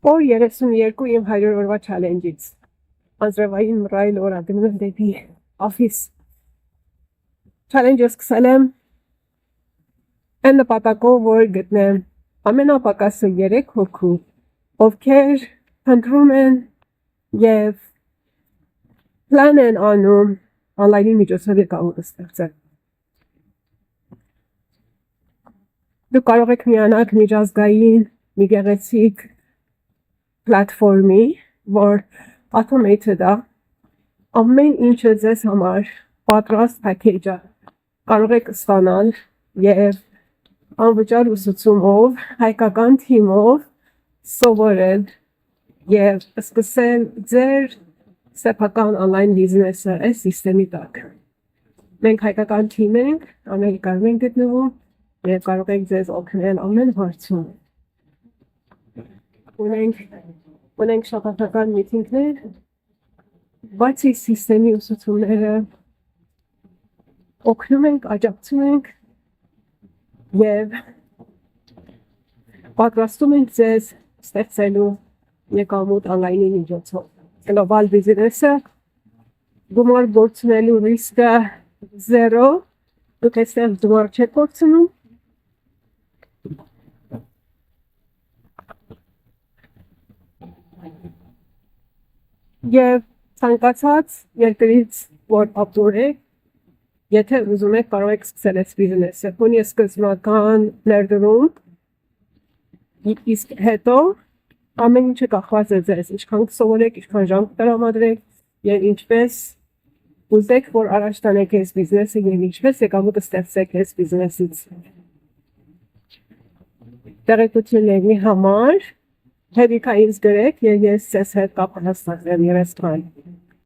Օր 32 իմ 100 օրվա չալենջից անձրևային մռայլ օրագնում եմ դեպի office չալենջը սկսել եմ այն նպատակով, որ գտնեմ ամենապակասը 3 հոգու, ովքեր փնտրում են և պլան են անում օնլայնի միջոցով եկամուտ ստեղծել։ Դուք կարող եք միանալ միջազգային մի գեղեցիկ պլատֆորմի, որ automated է, ամեն ինչը ձեզ համար պատրաստ package է, կարող եք ստանալ և անվճար ուսուցումով, հայկական թիմով սովորել և սկսել ձեր սեփական օնլայն բիզնեսը այս սիստեմի տակ։ Մենք հայկական թիմ ենք, Ամերիկայում ենք գտնվում և կարող ենք ձեզ օգնել ամեն հարցում։ Ունենք շաբաթական միտինգներ, բացի սիստեմի ուսուցումները օգնում ենք, աջակցում ենք և պատրաստում ենք ձեզ ստեղծելու եկամուտ օնլայնի միջոցով։ Գլոբալ բիզնեսը գումար գործունելու ռիսկը 0, դուք այստեղ գումար չեք գործունում և ցանկացած երկրից, որ ապրում եք, եթե ուզում եք, կարող եք սկսել այս բիզնեսը։ Ունի սկզբնական ներդրում, իսկ հետո ամեն ինչը կախված է ձեզ, ինչքան կսովորեք, ինչքան ժամ կտրամադրեք և ինչպես ուզեք, որ առաջ տանեք այս բիզնեսը և ինչպես եկամուտ ստեղծեք այս բիզնեսից։ Տեղեկությունների համար հետևեք ինձ գրեք և ես ձեզ հետ կապ կհաստատեմ երեսպան։